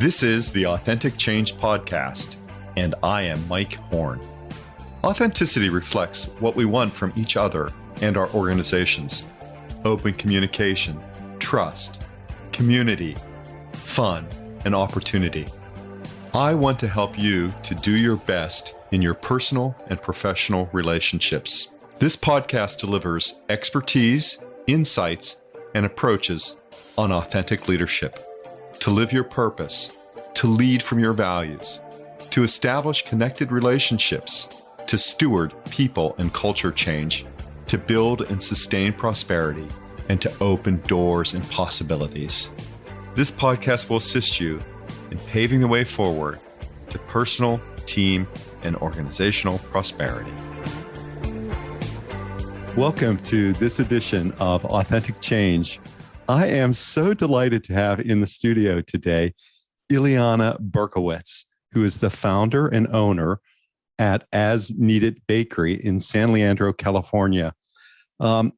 This is the Authentic Change Podcast, and I am Mike Horne. Authenticity reflects what we want from each other and our organizations: open communication, trust, community, fun, and opportunity. I want to help you to do your best in your personal and professional relationships. This podcast delivers expertise, insights, and approaches on authentic leadership, to live your purpose, to lead from your values, to establish connected relationships, to steward people and culture change, to build and sustain prosperity, and to open doors and possibilities. This podcast will assist you in paving the way forward to personal, team, and organizational prosperity. Welcome to this edition of Authentic Change. I am so delighted to have in the studio today Iliana Berkowitz, who is the founder and owner at As Kneaded Bakery in San Leandro, California. I'll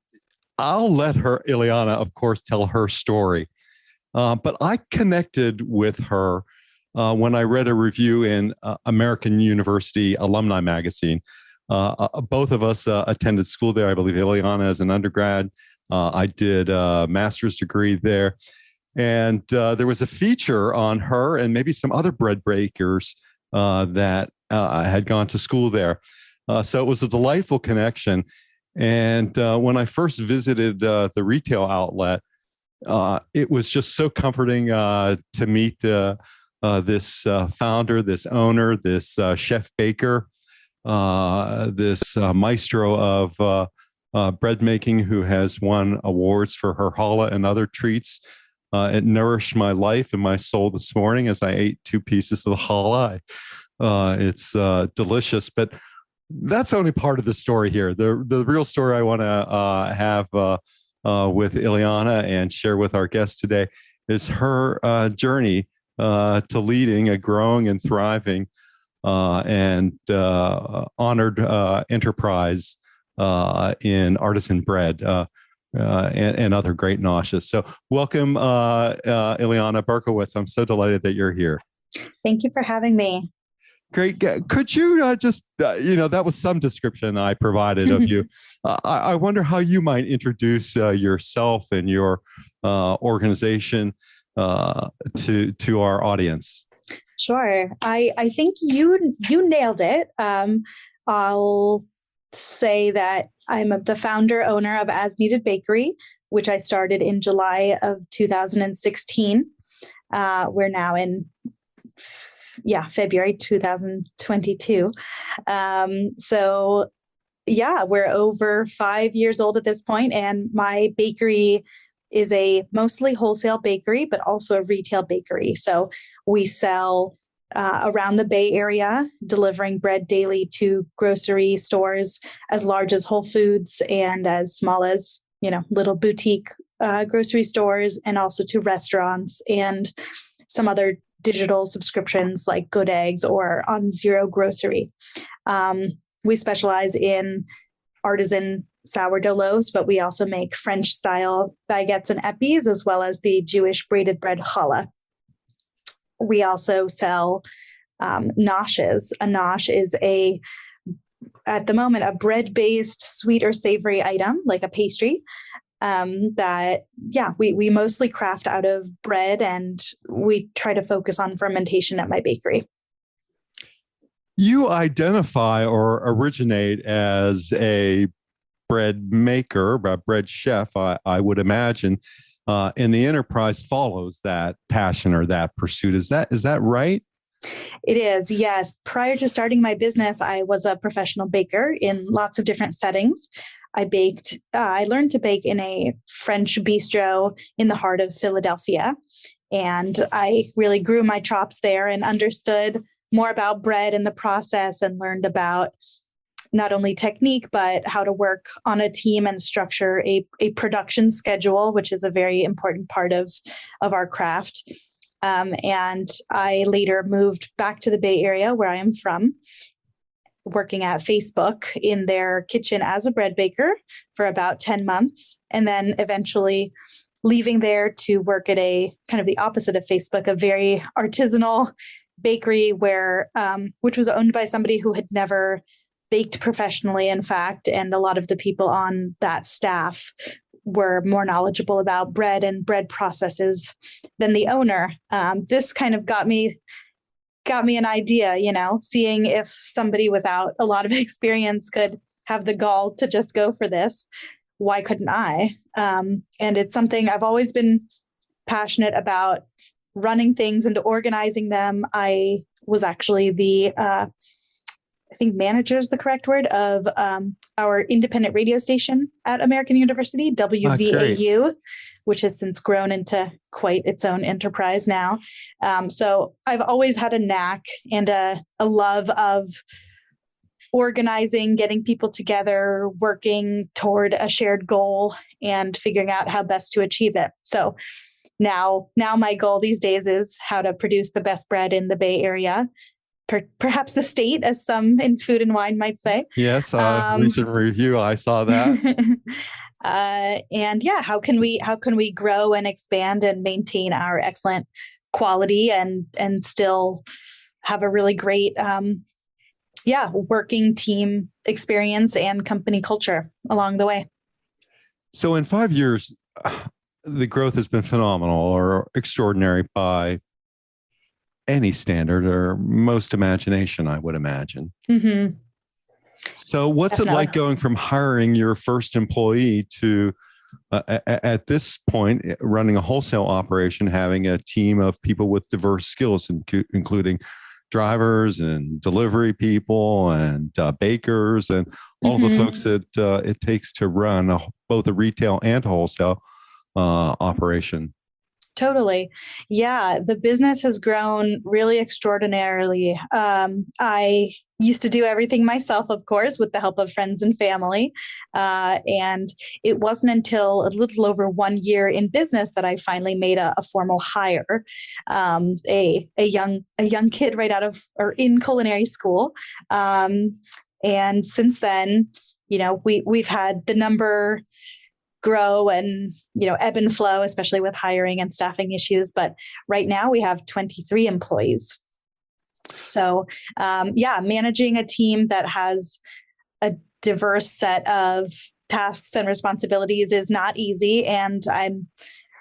let Iliana, of course, tell her story. But I connected with her when I read a review in American University Alumni Magazine. Both of us attended school there. I believe Iliana as an undergrad. I did a master's degree there. And there was a feature on her and maybe some other bread bakers that had gone to school there. So it was a delightful connection. And when I first visited the retail outlet, it was just so comforting to meet this founder, this owner, this chef baker, this maestro of bread making who has won awards for her challah and other treats. It nourished my life and my soul this morning as I ate 2 pieces of the challah. It's delicious, but that's only part of the story here. The real story I want to have with Iliana and share with our guest today is her journey to leading a growing and thriving and honored enterprise in artisan bread and other great noshes. So welcome, Iliana Berkowitz. I'm so delighted that you're here. Thank you for having me. Great. Could you just, that was some description I provided of you. I wonder how you might introduce yourself and your organization to our audience. Sure. I think you nailed it. I'll say that I'm the founder owner of As Kneaded Bakery, which I started in July of 2016. We're now in February 2022. We're over 5 years old at this point, and my bakery is a mostly wholesale bakery, but also a retail bakery. So we sell around the Bay Area, delivering bread daily to grocery stores as large as Whole Foods and as small as, little boutique grocery stores, and also to restaurants and some other digital subscriptions like Good Eggs or On Zero Grocery. We specialize in artisan sourdough loaves, but we also make French style baguettes and epis, as well as the Jewish braided bread challah. We also sell noshes. A nosh is at the moment, a bread-based sweet or savory item, like a pastry, we mostly craft out of bread, and we try to focus on fermentation at my bakery. You identify or originate as a bread maker, a bread chef, I would imagine, and the enterprise follows that passion or that pursuit. Is that right? It is, yes. Prior to starting my business, I was a professional baker in lots of different settings. I learned to bake in a French bistro in the heart of Philadelphia. And I really grew my chops there and understood more about bread and the process, and learned about not only technique, but how to work on a team and structure a production schedule, which is a very important part of our craft. And I later moved back to the Bay Area, where I am from, working at Facebook in their kitchen as a bread baker for about 10 months. And then eventually leaving there to work at a kind of the opposite of Facebook, a very artisanal bakery which was owned by somebody who had never baked professionally, in fact, and a lot of the people on that staff were more knowledgeable about bread and bread processes than the owner. This kind of got me an idea, seeing if somebody without a lot of experience could have the gall to just go for this. Why couldn't I? And it's something I've always been passionate about, running things and organizing them. I was actually I think manager is the correct word, of our independent radio station at American University, WVAU, which has since grown into quite its own enterprise now. So I've always had a knack and a love of organizing, getting people together, working toward a shared goal, and figuring out how best to achieve it. So now my goal these days is how to produce the best bread in the Bay Area, perhaps the state, as some in food and wine might say. Yes, recent review, I saw that. And yeah, how can we grow and expand and maintain our excellent quality and still have a really great working team experience and company culture along the way. So in 5 years, the growth has been phenomenal or extraordinary by any standard or most imagination, I would imagine. Mm-hmm. So what's Definitely. It like going from hiring your first employee to, at this point, running a wholesale operation, having a team of people with diverse skills, including drivers and delivery people and bakers and all the folks that it takes to run both a retail and wholesale operation? Totally. Yeah, the business has grown really extraordinarily. I used to do everything myself, of course, with the help of friends and family. And it wasn't until a little over 1 year in business that I finally made a formal hire, a young kid right out of or in culinary school. And since then, we've had the number grow and, ebb and flow, especially with hiring and staffing issues. But right now we have 23 employees. So, managing a team that has a diverse set of tasks and responsibilities is not easy. And I'm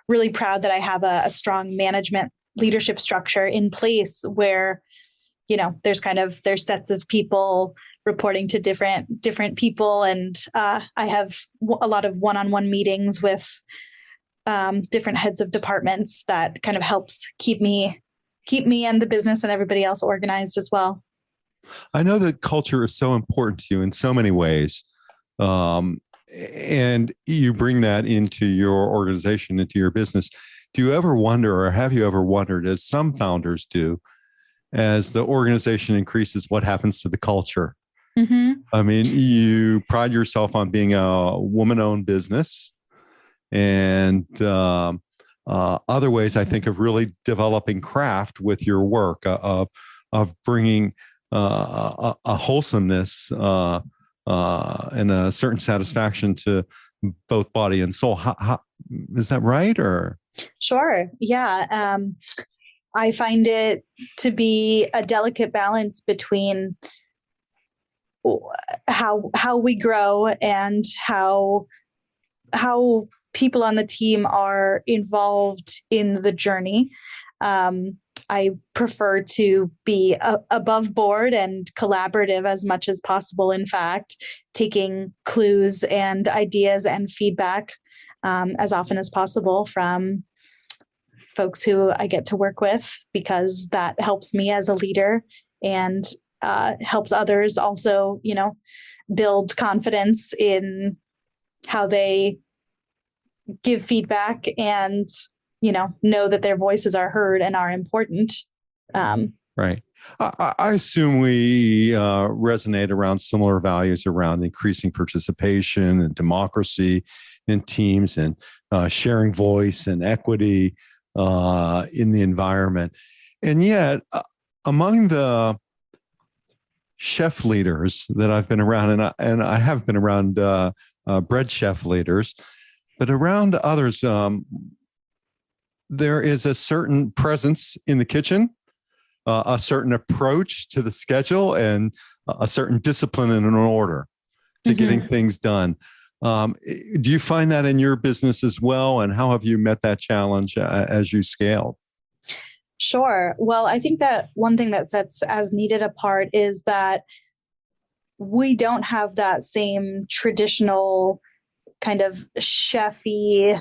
really proud that I have a strong management leadership structure in place where, there's sets of people reporting to different people. And I have a lot of one-on-one meetings with different heads of departments that kind of helps keep me and the business and everybody else organized as well. I know that culture is so important to you in so many ways. And you bring that into your organization, into your business. Do you ever wonder, or have you ever wondered, as some founders do, as the organization increases, what happens to the culture? Mm-hmm. I mean, you pride yourself on being a woman-owned business, and other ways, I think, of really developing craft with your work, of bringing a wholesomeness and a certain satisfaction to both body and soul. How is that right? Or sure, yeah. I find it to be a delicate balance between how we grow and how people on the team are involved in the journey. I prefer to be above board and collaborative as much as possible. In fact, taking clues and ideas and feedback as often as possible from folks who I get to work with, because that helps me as a leader and helps others also, build confidence in how they give feedback and, know that their voices are heard and are important. Right. I assume we resonate around similar values around increasing participation and democracy in teams and sharing voice and equity in the environment. And yet, among the chef leaders that I've been around, and I have been around bread chef leaders, but around others, there is a certain presence in the kitchen, a certain approach to the schedule, and a certain discipline and an order to getting things done. Do you find that in your business as well? And how have you met that challenge as you scaled? Sure. Well, I think that one thing that sets As Kneaded apart is that we don't have that same traditional kind of chefy,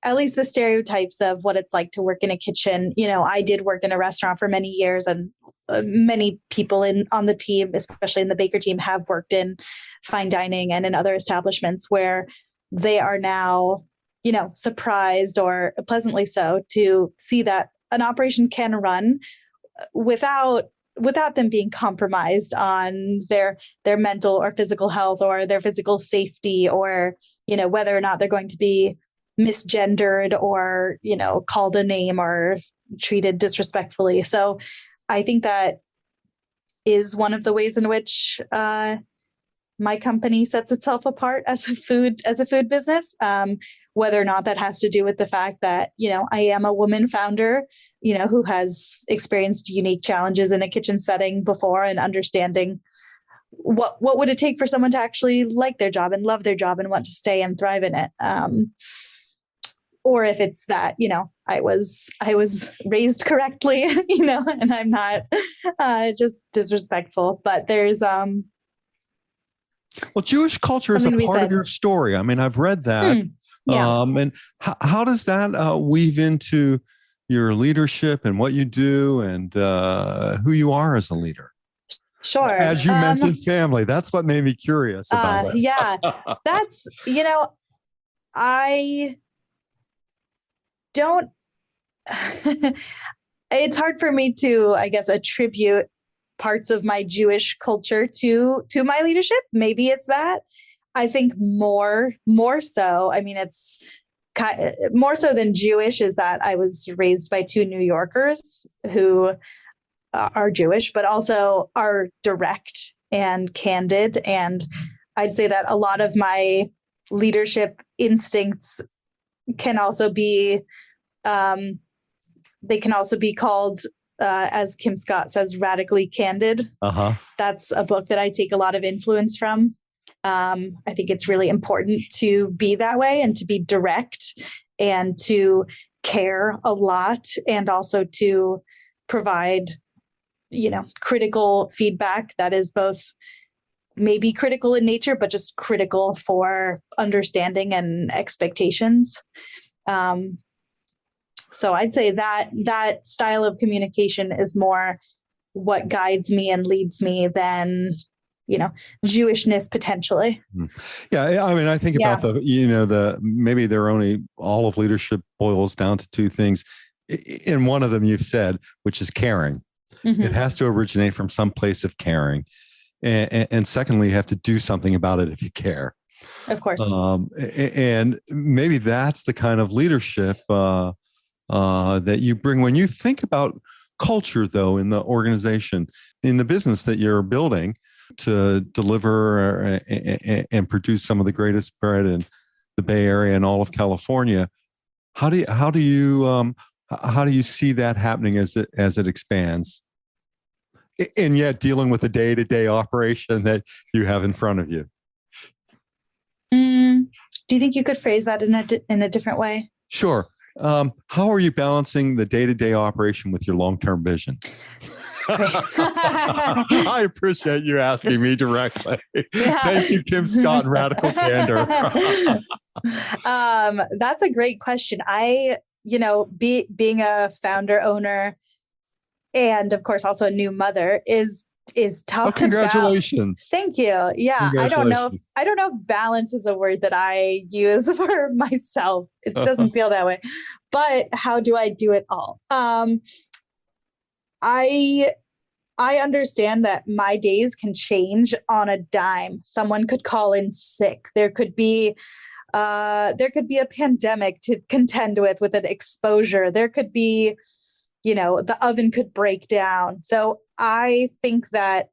at least the stereotypes of what it's like to work in a kitchen. I did work in a restaurant for many years, and many people on the team, especially in the baker team, have worked in fine dining and in other establishments where they are now, surprised or pleasantly so to see that an operation can run without them being compromised on their mental or physical health or their physical safety, or, whether or not they're going to be misgendered or, called a name or treated disrespectfully. So I think that is one of the ways in which my company sets itself apart as a food business. Whether or not that has to do with the fact that, I am a woman founder, who has experienced unique challenges in a kitchen setting before, and understanding what would it take for someone to actually like their job and love their job and want to stay and thrive in it. Or if it's that, I was raised correctly, and I'm not just disrespectful. But there's well, Jewish culture is a part of your story. I mean, I've read that. Yeah. And how does that weave into your leadership and what you do and who you are as a leader? Sure. As you mentioned family, that's what made me curious about it. Yeah, that's, I don't, it's hard for me to, I guess, attribute parts of my Jewish culture to my leadership. Maybe it's that. I think more so, I mean, it's more so than Jewish, is that I was raised by two New Yorkers who are Jewish, but also are direct and candid. And I'd say that a lot of my leadership instincts can also be, they can also be called, as Kim Scott says, radically candid. That's a book that I take a lot of influence from. I think it's really important to be that way and to be direct and to care a lot, and also to provide, critical feedback that is both maybe critical in nature, but just critical for understanding and expectations. So I'd say that style of communication is more what guides me and leads me than, Jewishness potentially. Yeah. I mean, I think about maybe all of leadership boils down to two things. In one of them you've said, which is caring. It has to originate from some place of caring. And secondly, you have to do something about it if you care. Of course. And maybe that's the kind of leadership that you bring. When you think about culture, though, in the organization, in the business that you're building to deliver and produce some of the greatest bread in the Bay Area and all of California, how do you see that happening as it expands? And yet dealing with the day-to-day operation that you have in front of you. Do you think you could phrase that in a different way? Sure. How are you balancing the day-to-day operation with your long-term vision? I appreciate you asking me directly. Yeah. Thank you, Kim Scott and Radical Candor. That's a great question. Being a founder, owner, and of course also a new mother is tough. Congratulations. Thank you. Yeah. I don't know if balance is a word that I use for myself. It doesn't feel that way. But how do I do it all? I understand that my days can change on a dime. Someone could call in sick. There could be a pandemic to contend with an exposure. There could be, the oven could break down. So I think that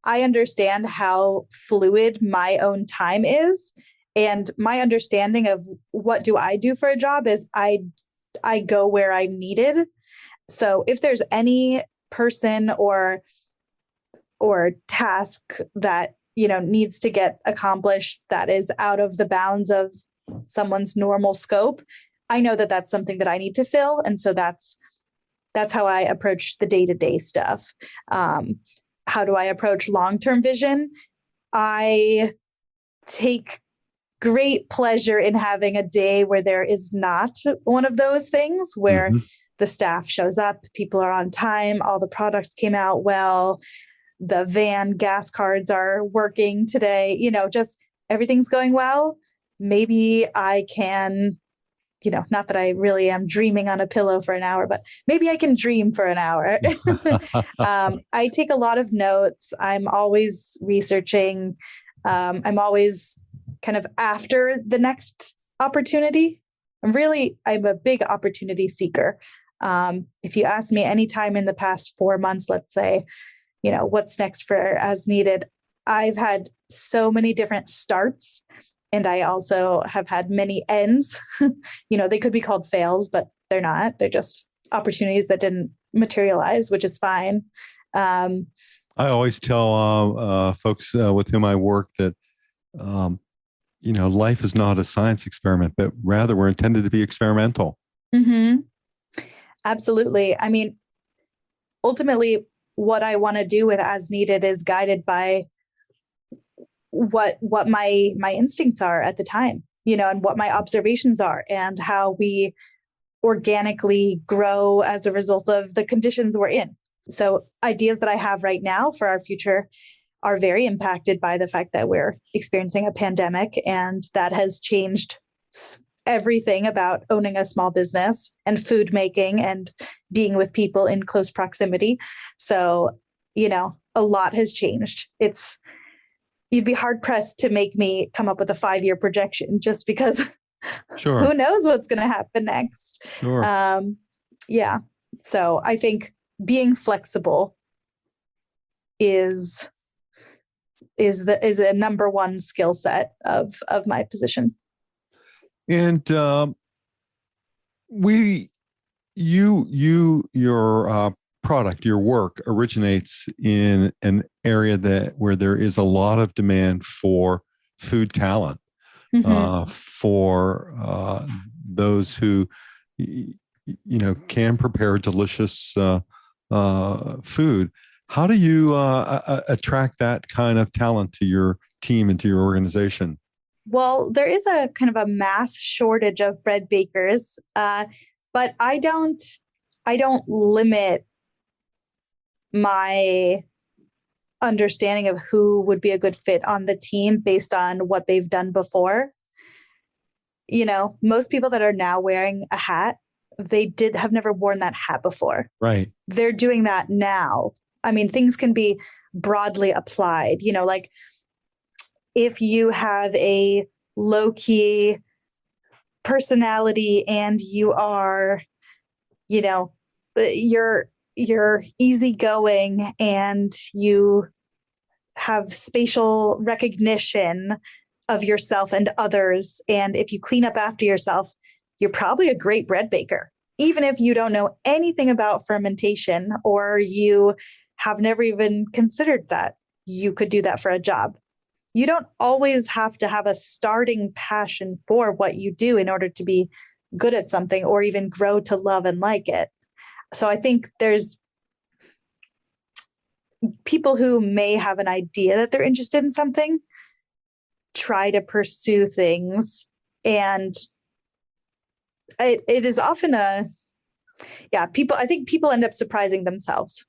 I understand how fluid my own time is. And my understanding of what do I do for a job is I go where I'm needed. So if there's any person or task that, needs to get accomplished that is out of the bounds of someone's normal scope, I know that that's something that I need to fill. And so that's how I approach the day-to-day stuff. How do I approach long-term vision? I take great pleasure in having a day where there is not one of those things, where the staff shows up, people are on time, all the products came out well, the van gas cards are working today, just everything's going well. Maybe I can, not that I really am dreaming on a pillow for an hour, but maybe I can dream for an hour. I take a lot of notes. I'm always researching. I'm always kind of after the next opportunity. I'm a big opportunity seeker. If you ask me anytime in the past 4 months, let's say, what's next for As Needed, I've had so many different starts, and I also have had many ends. They could be called fails, but they're not. They're just opportunities that didn't materialize, which is fine. I always tell folks with whom I work that, life is not a science experiment, but rather we're intended to be experimental. Mm-hmm. Absolutely. I mean, ultimately, what I want to do with As Needed is guided by what my instincts are at the time, and what my observations are, and how we organically grow as a result of the conditions we're in. So ideas that I have right now for our future are very impacted by the fact that we're experiencing a pandemic, and that has changed everything about owning a small business and food making and being with people in close proximity. So, a lot has changed. You'd be hard pressed to make me come up with a 5-year projection, just because Sure. Who knows what's going to happen next. Sure. Yeah. So I think being flexible is a number one skill set of my position. And your product, your work originates in an area where there is a lot of demand for food talent, for those who can prepare delicious food. How do you attract that kind of talent to your team and to your organization? Well, there is a kind of a mass shortage of bread bakers, but I don't limit my understanding of who would be a good fit on the team based on what they've done before. Most people that are now wearing a hat, they have never worn that hat before. Right. They're doing that now. I mean, things can be broadly applied, like if you have a low-key personality and you are, you're easygoing and you have spatial recognition of yourself and others, and if you clean up after yourself, you're probably a great bread baker. Even if you don't know anything about fermentation or you have never even considered that, you could do that for a job. You don't always have to have a starting passion for what you do in order to be good at something or even grow to love and like it. So I think there's people who may have an idea that they're interested in something, try to pursue things, and it is often I think people end up surprising themselves,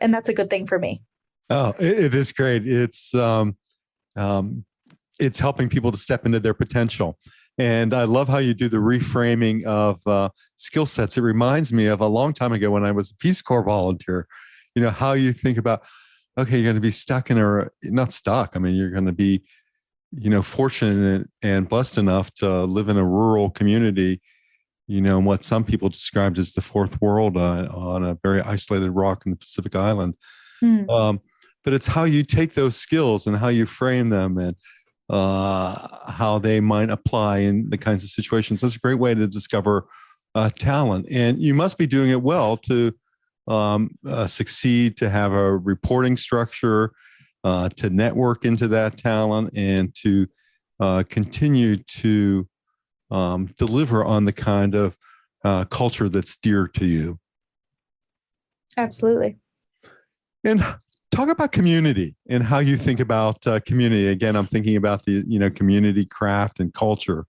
and that's a good thing for me. Oh, it is great. It's helping people to step into their potential. And I love how you do the reframing of skill sets. It reminds me of a long time ago when I was a Peace Corps volunteer, how you think about, okay, you're going to be stuck not stuck. I mean, you're going to be, fortunate and blessed enough to live in a rural community, in what some people described as the fourth world on a very isolated rock in the Pacific Island. But it's how you take those skills and how you frame them. And how they might apply in the kinds of situations. That's a great way to discover talent. And you must be doing it well to succeed, to have a reporting structure, to network into that talent, and to continue to deliver on the kind of culture that's dear to you. Absolutely. And talk about community and how you think about community. Again, I'm thinking about the community, craft, and culture.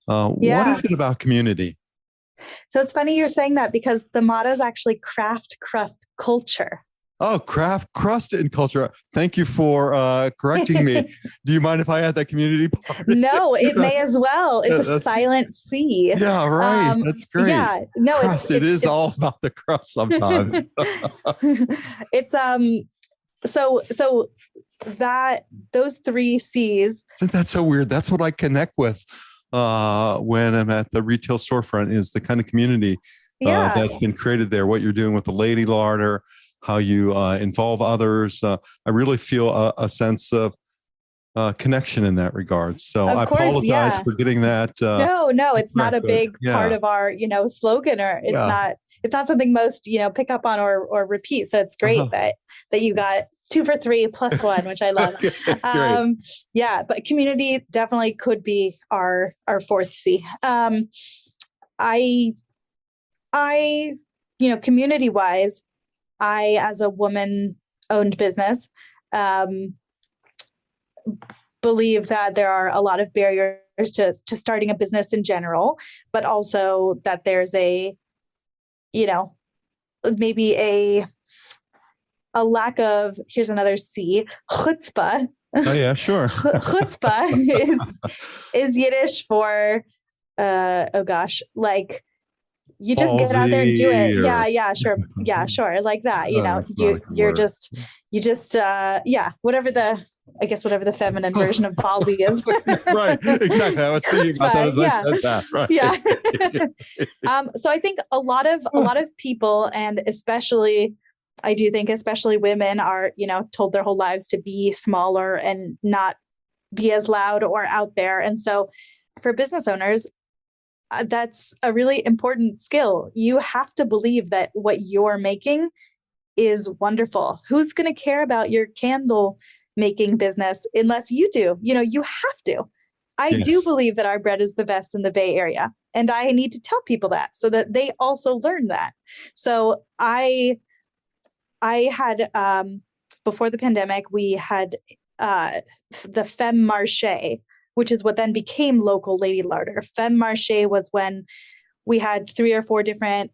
What is it about community? So it's funny you're saying that, because the motto is actually craft, crust, culture. Oh, craft, crust, and culture. Thank you for correcting me. Do you mind if I add that community part? No, it may as well. It's a silent C. Yeah, right. That's great. Yeah, no, crust, it is all about the crust sometimes. It's so that those 3 C's. That's so weird. That's what I connect with when I'm at the retail storefront, is the kind of community that's been created there. What you're doing with the Lady Larder, how you involve others. I really feel a sense of connection in that regard. So I apologize for getting that. No, it's not a big part of our, slogan, or it's not something most, pick up on or repeat. So it's great that you got 2 for 3 plus 1, which I love. But community definitely could be our 4th C. Community wise, I, as a woman-owned business, believe that there are a lot of barriers to starting a business in general, but also that there's maybe a lack of, here's another C, chutzpah. Oh yeah, sure. Chutzpah is Yiddish for, like, you just get out there and do it. Yeah, sure. Yeah, sure. Like that, whatever the feminine version of ballsy is. Right. Exactly. I was thinking about that as I said that. Right. Yeah. So I think a lot of people, and especially women, are, told their whole lives to be smaller and not be as loud or out there. And so for business owners, that's a really important skill. You have to believe that what you're making is wonderful. Who's going to care about your candle making business unless you do? You have to. I do believe that our bread is the best in the Bay Area, and I need to tell people that so that they also learn that. So I had, before the pandemic, we had the Femme Marché, which is what then became local Lady Larder. Femme Marché was when we had 3 or 4 different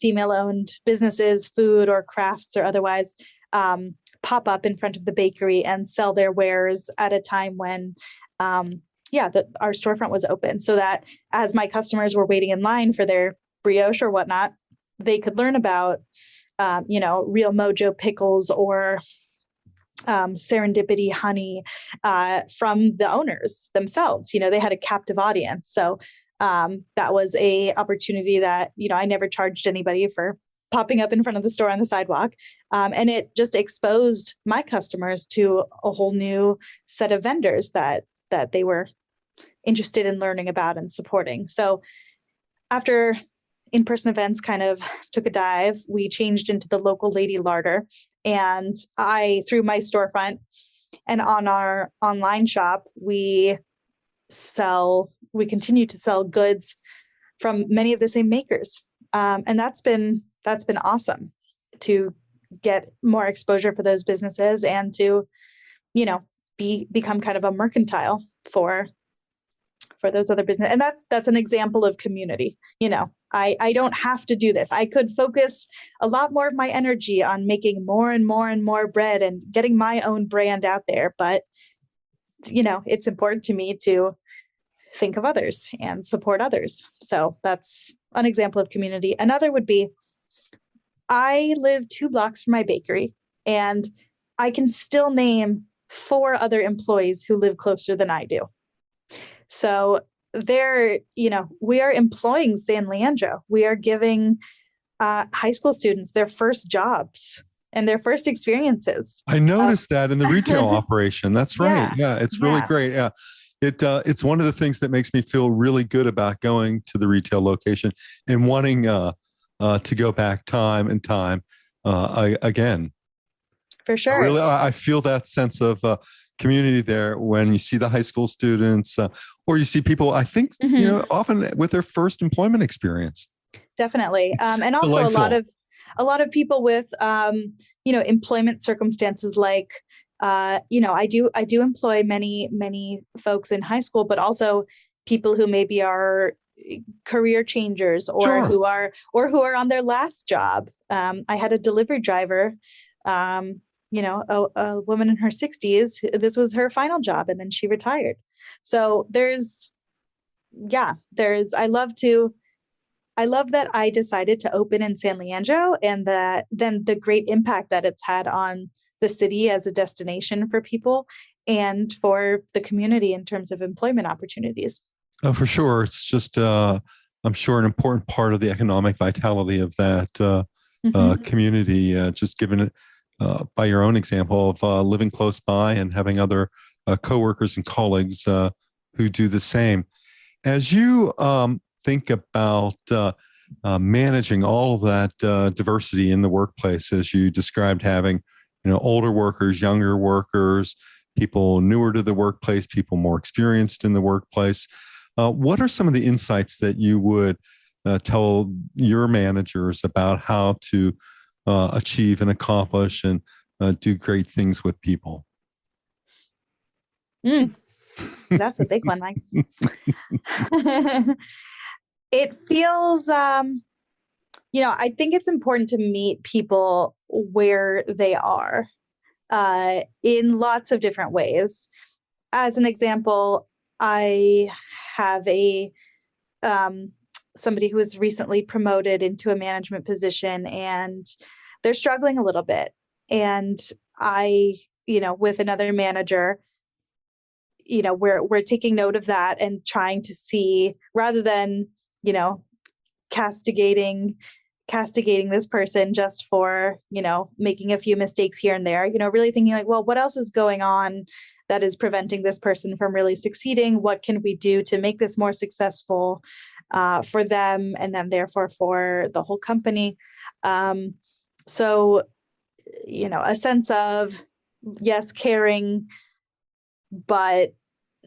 female-owned businesses, food or crafts or otherwise, pop up in front of the bakery and sell their wares at a time when, our storefront was open, so that as my customers were waiting in line for their brioche or whatnot, they could learn about, Real Mojo pickles or serendipity honey from the owners themselves. They had a captive audience. So that was a opportunity that, I never charged anybody for popping up in front of the store on the sidewalk. And it just exposed my customers to a whole new set of vendors that they were interested in learning about and supporting. So after in-person events kind of took a dive, we changed into the local Lady Larder. And I, through my storefront and on our online shop, we continue to sell goods from many of the same makers. And that's been awesome to get more exposure for those businesses and to, become kind of a mercantile for those other businesses. And that's an example of community. I don't have to do this. I could focus a lot more of my energy on making more and more and more bread and getting my own brand out there. But, it's important to me to think of others and support others. So that's an example of community. Another would be, I live 2 blocks from my bakery, and I can still name 4 other employees who live closer than I do. So we are employing San Leandro. We are giving high school students their first jobs and their first experiences. I noticed that in the retail operation. That's right. Yeah, it's really great. Yeah. It's one of the things that makes me feel really good about going to the retail location and wanting to go back time and time again. For sure. Really, I feel that sense of community there when you see the high school students or you see people, I think, often with their first employment experience. Definitely. And also delightful. a lot of people with, employment circumstances like, I do employ many folks in high school, but also people who maybe are career changers or Sure. who are on their last job. I had a delivery driver, a woman in her 60s. This was her final job, and then she retired. So I love that I decided to open in San Leandro, and then the great impact that it's had on the city as a destination for people and for the community in terms of employment opportunities. Oh, for sure. It's just, I'm sure, an important part of the economic vitality of that community, just given it by your own example of living close by and having other coworkers and colleagues who do the same. As you think about managing all of that diversity in the workplace, as you described, having older workers, younger workers, people newer to the workplace, people more experienced in the workplace, what are some of the insights that you would tell your managers about how to achieve and accomplish and do great things with people? That's a big one, Mike. It feels, I think it's important to meet people where they are in lots of different ways. As an example, I have somebody who was recently promoted into a management position, and they're struggling a little bit. And I, with another manager, we're taking note of that and trying to see, rather than, castigating this person just for, making a few mistakes here and there, really thinking like, well, what else is going on that is preventing this person from really succeeding? What can we do to make this more successful for them, and then therefore for the whole company? So, a sense of, yes, caring, but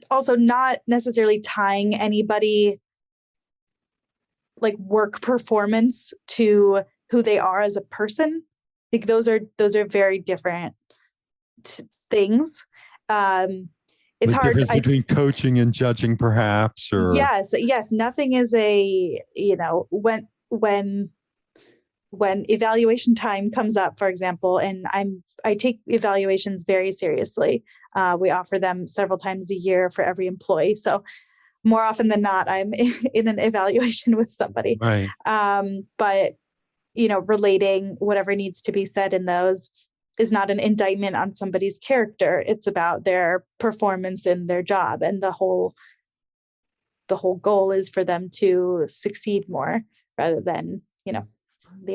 also not necessarily tying anybody like work performance to who they are as a person. I think those are very different things. It's the hard difference between coaching and judging, perhaps, or yes, nothing is when evaluation time comes up, for example, and I take evaluations very seriously. We offer them several times a year for every employee. So more often than not, I'm in an evaluation with somebody. right. But, relating whatever needs to be said in those is not an indictment on somebody's character. It's about their performance in their job. And the whole goal is for them to succeed more rather than, the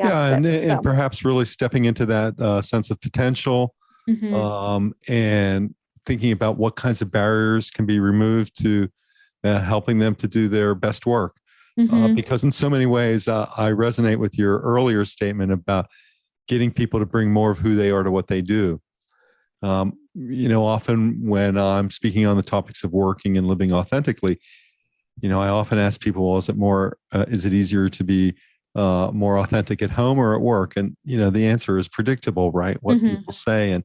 opposite. And perhaps really stepping into that sense of potential, and thinking about what kinds of barriers can be removed to helping them to do their best work. Because in so many ways, I resonate with your earlier statement about getting people to bring more of who they are to what they do. Often when I'm speaking on the topics of working and living authentically, I often ask people, well, is it easier to be more authentic at home or at work? And, the answer is predictable, right? What people say. And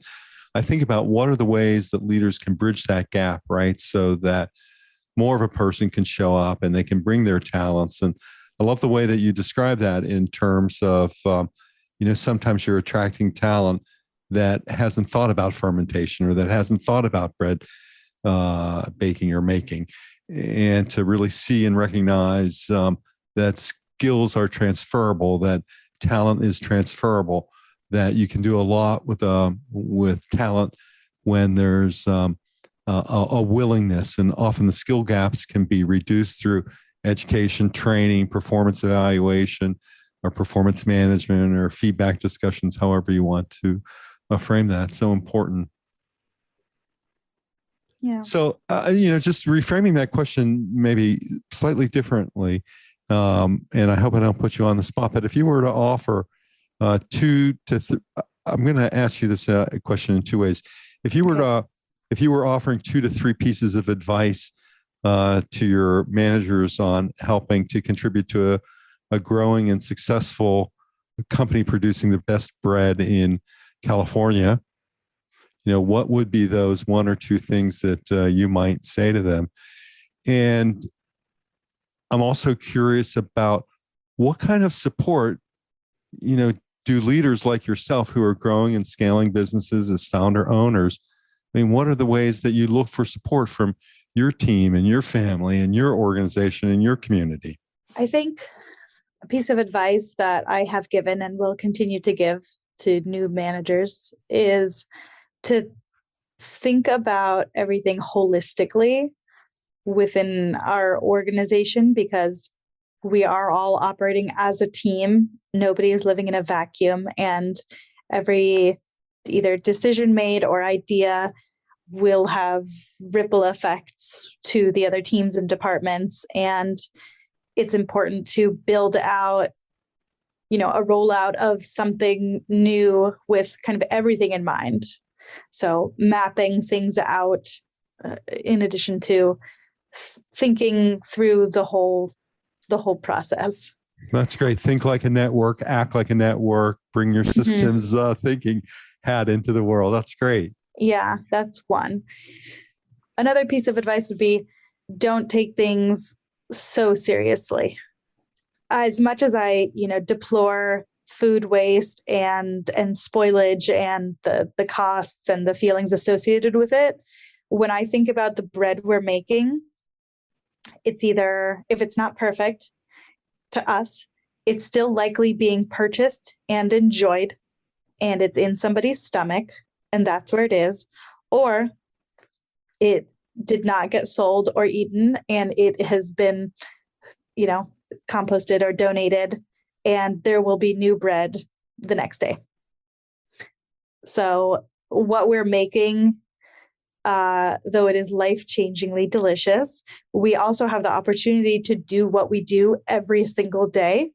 I think about what are the ways that leaders can bridge that gap, right? So that more of a person can show up and they can bring their talents. And I love the way that you describe that in terms of, sometimes you're attracting talent that hasn't thought about fermentation or that hasn't thought about bread baking or making, and to really see and recognize that skills are transferable, that talent is transferable, that you can do a lot with talent when there's a willingness. And often the skill gaps can be reduced through education, training, performance evaluation, or performance management, or feedback discussions, however you want to frame that. So important. Yeah. So, just reframing that question maybe slightly differently, and I hope I don't put you on the spot, but if you were to offer I'm going to ask you this question in two ways. If you were if you were offering 2 to 3 pieces of advice to your managers on helping to contribute to a growing and successful company producing the best bread in California, what would be those 1 or 2 things that you might say to them? And I'm also curious about what kind of support, do leaders like yourself who are growing and scaling businesses as founder owners, what are the ways that you look for support from your team and your family and your organization and your community? I think a piece of advice that I have given and will continue to give to new managers is to think about everything holistically within our organization, because we are all operating as a team. Nobody is living in a vacuum, and every either decision made or idea will have ripple effects to the other teams and departments. And it's important to build out, a rollout of something new with kind of everything in mind. So mapping things out in addition to thinking through the whole process. That's great. Think like a network, act like a network, bring your systems thinking hat into the world. That's great. Yeah, that's one. Another piece of advice would be, don't take things so seriously. As much as I, deplore food waste and spoilage and the costs and the feelings associated with it, when I think about the bread we're making, it's either, if it's not perfect to us, it's still likely being purchased and enjoyed, and it's in somebody's stomach, and that's where it is, or it did not get sold or eaten, and it has been, composted or donated, and there will be new bread the next day. So what we're making, though it is life-changingly delicious, we also have the opportunity to do what we do every single day,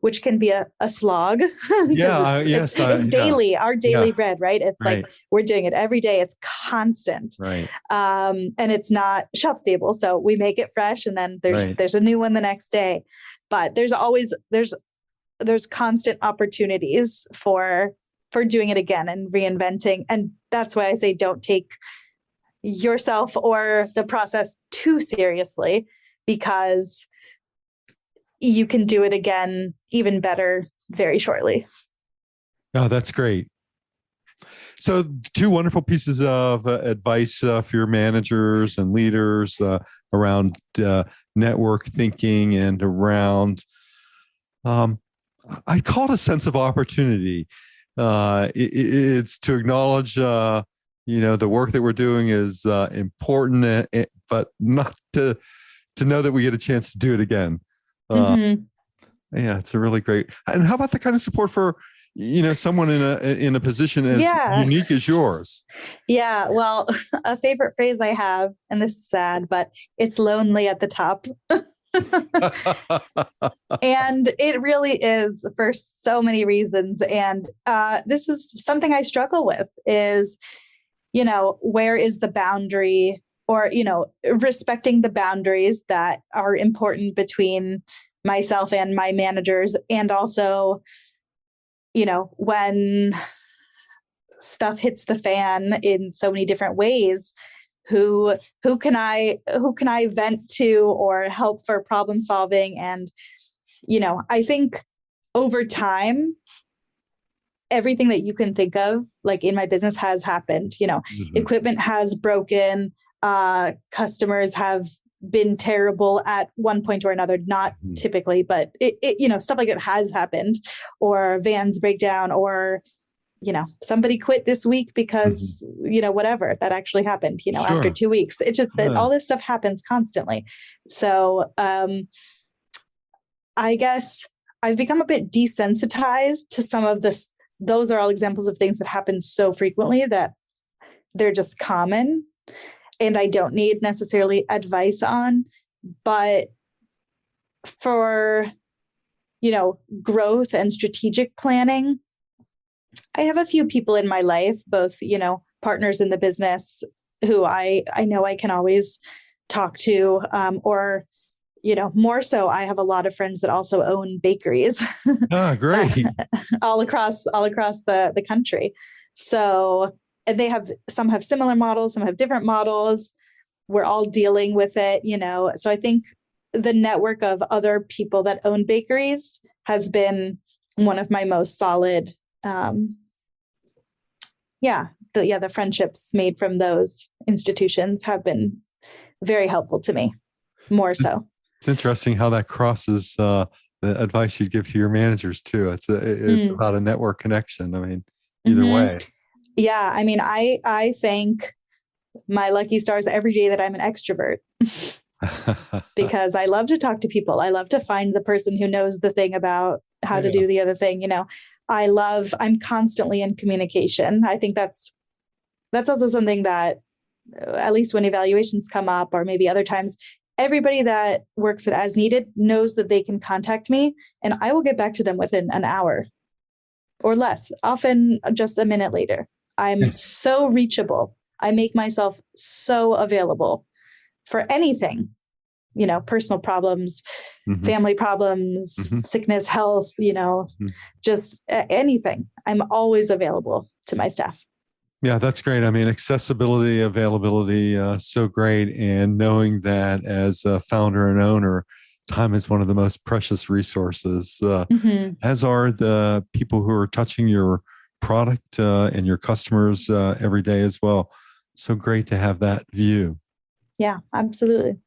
which can be a slog. It's daily, our daily bread, right? It's like we're doing it every day. It's constant, right? And it's not shelf stable, so we make it fresh, and then there's a new one the next day. But there's always there's constant opportunities for doing it again and reinventing, and that's why I say don't take yourself or the process too seriously, because you can do it again even better very shortly. Oh, that's great. So 2 wonderful pieces of advice for your managers and leaders around network thinking and around, I call it a sense of opportunity. It's to acknowledge, the work that we're doing is important, but not to know that we get a chance to do it again. Yeah, it's a really great. And how about the kind of support for, someone in a position as unique as yours? Yeah, well, a favorite phrase I have, and this is sad, but it's lonely at the top. And it really is, for so many reasons. And this is something I struggle with is, where is the boundary, or, respecting the boundaries that are important between myself and my managers. And also, when stuff hits the fan in so many different ways, who can I vent to or help for problem solving? And, I think over time, everything that you can think of, like in my business, has happened. Equipment has broken, customers have been terrible at one point or another, not typically, but it stuff like it has happened, or vans break down, or somebody quit this week because whatever that actually happened after 2 weeks. It's just that all this stuff happens constantly. So I guess I've become a bit desensitized to some of this. Those are all examples of things that happen so frequently that they're just common. and I don't need necessarily advice on, but for, growth and strategic planning, I have a few people in my life, both, partners in the business who I know I can always talk to, or, more so, I have a lot of friends that also own bakeries. Great. all across the country. So some have similar models, some have different models. We're all dealing with it, So I think the network of other people that own bakeries has been one of my most solid, the friendships made from those institutions have been very helpful to me, more so. It's interesting how that crosses the advice you'd give to your managers too. It's about a network connection. I mean, either way. Yeah. I mean, I thank my lucky stars every day that I'm an extrovert because I love to talk to people. I love to find the person who knows the thing about how to do the other thing. I'm constantly in communication. I think that's also something that, at least when evaluations come up, or maybe other times, everybody that works at As Needed knows that they can contact me and I will get back to them within an hour or less, often just a minute later. I'm so reachable. I make myself so available for anything, personal problems, family problems, sickness, health, just anything. I'm always available to my staff. Yeah, that's great. I mean, accessibility, availability, so great. And knowing that as a founder and owner, time is one of the most precious resources, as are the people who are touching your product and your customers every day as well. So great to have that view. Yeah, absolutely.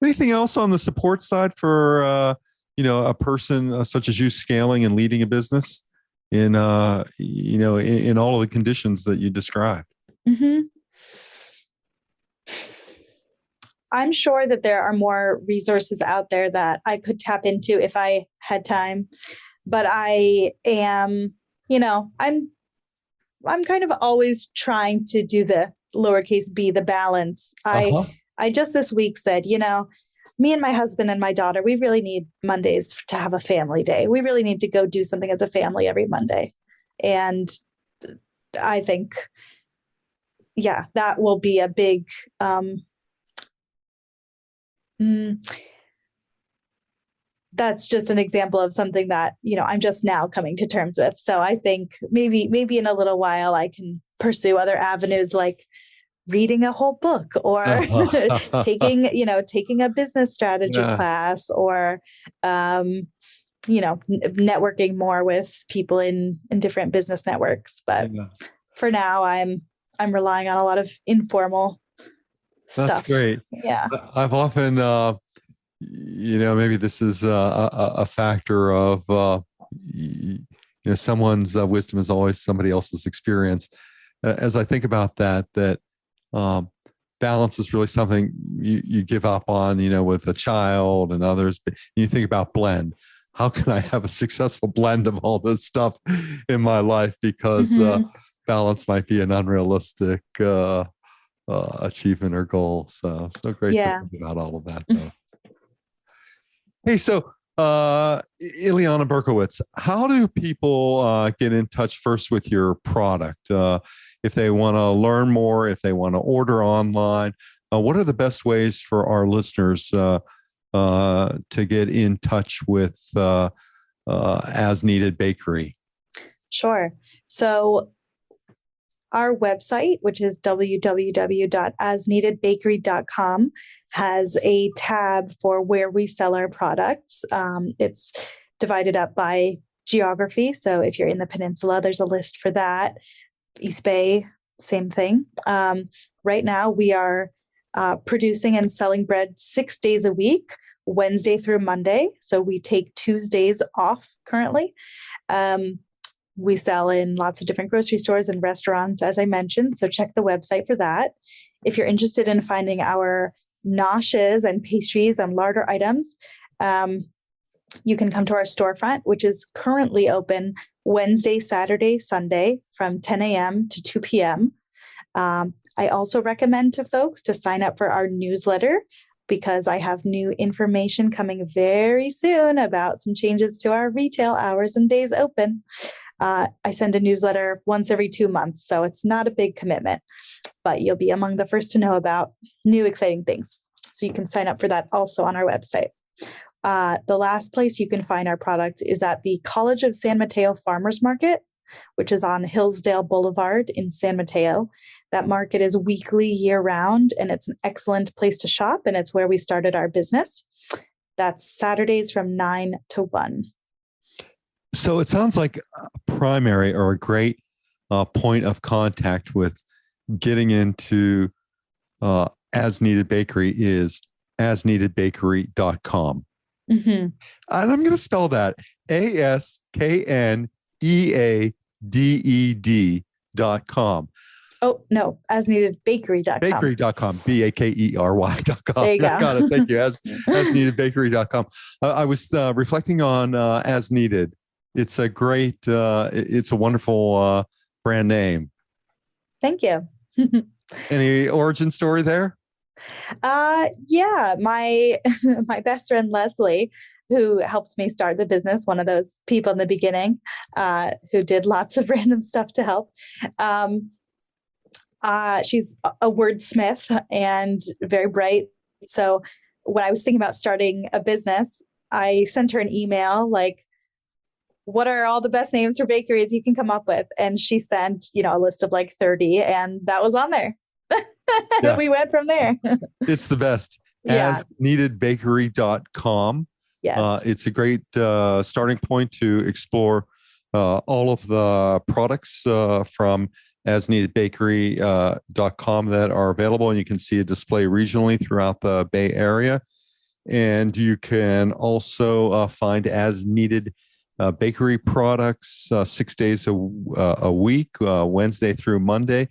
Anything else on the support side for, a person such as you scaling and leading a business in all of the conditions that you described? I'm sure that there are more resources out there that I could tap into if I had time, but I am, I'm kind of always trying to do the lowercase b, the balance. I just this week said, me and my husband and my daughter, we really need Mondays to have a family day. We really need to go do something as a family every Monday. And I think, that will be a big, that's just an example of something that, I'm just now coming to terms with. So I think maybe in a little while I can pursue other avenues like reading a whole book or taking a business strategy class or, networking more with people in different business networks. But for now, I'm relying on a lot of informal stuff. That's great. Yeah. I've often, maybe this is a factor of, someone's wisdom is always somebody else's experience. As I think about that balance is really something you give up on, with a child and others. But you think about blend. How can I have a successful blend of all this stuff in my life? Because balance might be an unrealistic achievement or goal. So great to think about all of that, though. Hey, so Iliana Berkowitz, how do people get in touch first with your product? If they want to learn more, if they want to order online, what are the best ways for our listeners to get in touch with As Kneaded Bakery? Sure. So our website, which is www.asneededbakery.com, has a tab for where we sell our products. It's divided up by geography. So if you're in the peninsula, there's a list for that. East Bay, same thing. Right now, we are producing and selling bread 6 days a week, Wednesday through Monday. So we take Tuesdays off currently. We sell in lots of different grocery stores and restaurants, as I mentioned. So check the website for that. If you're interested in finding our noshes and pastries and larder items, you can come to our storefront, which is currently open Wednesday, Saturday, Sunday from 10 a.m. to 2 p.m. I also recommend to folks to sign up for our newsletter because I have new information coming very soon about some changes to our retail hours and days open. I send a newsletter once every 2 months, so it's not a big commitment, but you'll be among the first to know about new exciting things. So you can sign up for that also on our website. The last place you can find our product is at the College of San Mateo Farmers Market, which is on Hillsdale Boulevard in San Mateo. That market is weekly year-round, and it's an excellent place to shop, and it's where we started our business. That's Saturdays from 9 to 1. So it sounds like a primary or a great point of contact with getting into As Kneaded Bakery is asneededbakery.com. Mm-hmm. And I'm going to spell that ASKNEADED.com. Oh, no, asneededbakery.com. Bakery.com, BAKERY.com. There you go. Got it. Thank you. Asneededbakery.com. I was reflecting on As Needed. It's a great, it's a wonderful brand name. Thank you. Any origin story there? Yeah, my best friend Leslie, who helped me start the business, one of those people in the beginning, who did lots of random stuff to help. She's a wordsmith and very bright. So when I was thinking about starting a business, I sent her an email like, what are all the best names for bakeries you can come up with? And she sent, a list of like 30, and that was on there. Yeah. We went from there. It's the best. Yeah. Asneededbakery.com. Yes. It's a great starting point to explore all of the products from asneededbakery.com that are available. And you can see a display regionally throughout the Bay Area. And you can also find As Needed bakery products 6 days a week, Wednesday through Monday,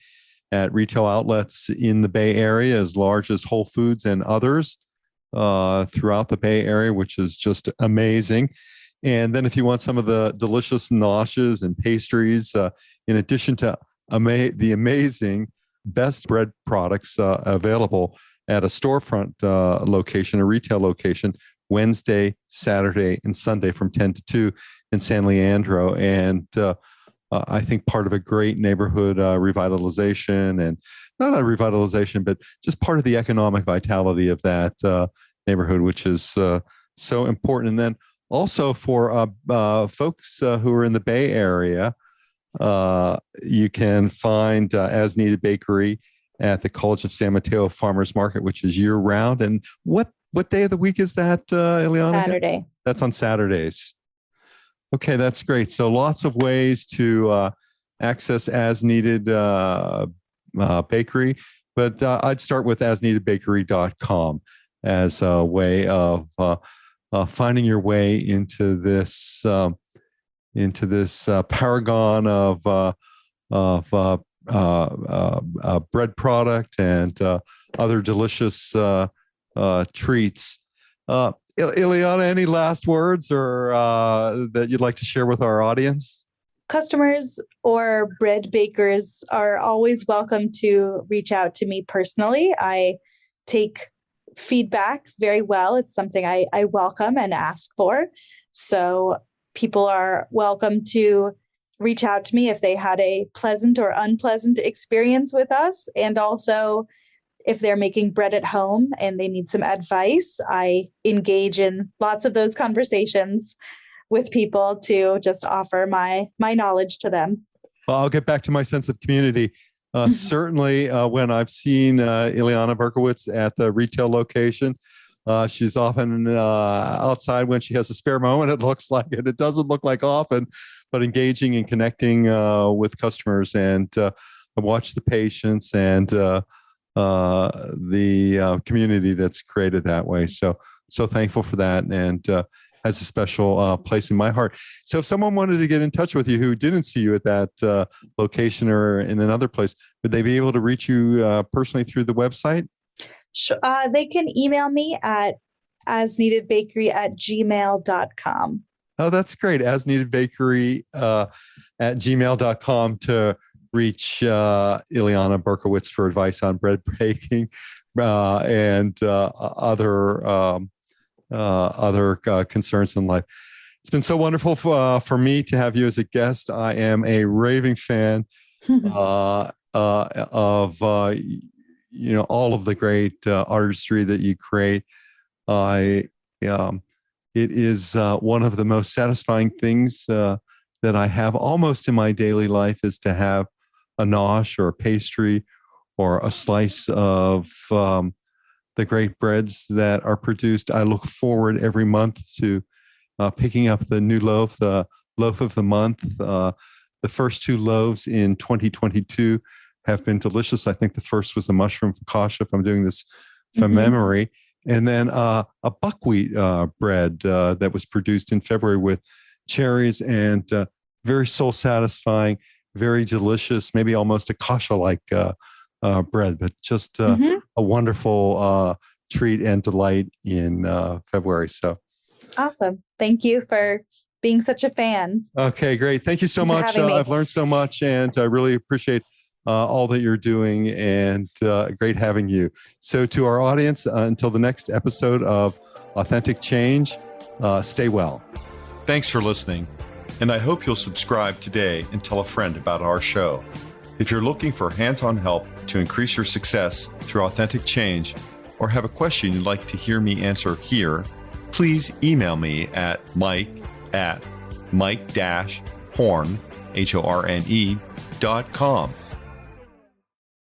at retail outlets in the Bay Area as large as Whole Foods and others throughout the Bay Area, which is just amazing. And then if you want some of the delicious noshes and pastries, in addition to the amazing best bread products available at a storefront location, a retail location, Wednesday, Saturday, and Sunday from 10 to 2 in San Leandro. And I think part of a great neighborhood revitalization, and not a revitalization, but just part of the economic vitality of that neighborhood, which is so important. And then also for folks who are in the Bay Area, you can find As Needed Bakery at the College of San Mateo Farmers Market, which is year round. And what day of the week is that, Iliana? Saturday. That's on Saturdays. Okay, that's great. So lots of ways to access As Needed Bakery, but I'd start with asneededbakery.com as a way of finding your way into this paragon of bread product and other delicious treats. Iliana, any last words or that you'd like to share with our audience? Customers or bread bakers are always welcome to reach out to me personally. I take feedback very well. It's something I welcome and ask for. So people are welcome to reach out to me if they had a pleasant or unpleasant experience with us. And also, if they're making bread at home and they need some advice, I engage in lots of those conversations with people to just offer my knowledge to them. Well, I'll get back to my sense of community. Certainly, when I've seen Iliana Berkowitz at the retail location, she's often outside when she has a spare moment. It looks like it. It doesn't look like often, but engaging and connecting with customers, and watch the patience and the community that's created that way. So thankful for that, and has a special place in my heart. So if someone wanted to get in touch with you who didn't see you at that location or in another place, would they be able to reach you personally through the website? Sure. They can email me at asneededbakery@gmail.com. Oh, that's great. Asneededbakery at gmail.com to reach Iliana Berkowitz for advice on bread baking and other concerns in life. It's been so wonderful for me to have you as a guest. I am a raving fan of all of the great artistry that you create. It is one of the most satisfying things that I have almost in my daily life, is to have a nosh or a pastry or a slice of the great breads that are produced. I look forward every month to picking up the new loaf, the loaf of the month. The first 2 loaves in 2022 have been delicious. I think the first was a mushroom focaccia, if I'm doing this from memory. And then a buckwheat bread that was produced in February with cherries, and very soul satisfying, very delicious, maybe almost a kasha-like bread, but just a wonderful treat and delight in February. So awesome. Thank you for being such a fan. Okay, great. Thank you so much. I've learned so much, and I really appreciate all that you're doing, and great having you. So to our audience, until the next episode of Authentic Change, stay well. Thanks for listening, and I hope you'll subscribe today and tell a friend about our show. If you're looking for hands-on help to increase your success through authentic change, or have a question you'd like to hear me answer here, please email me at mike@mike-horne.com.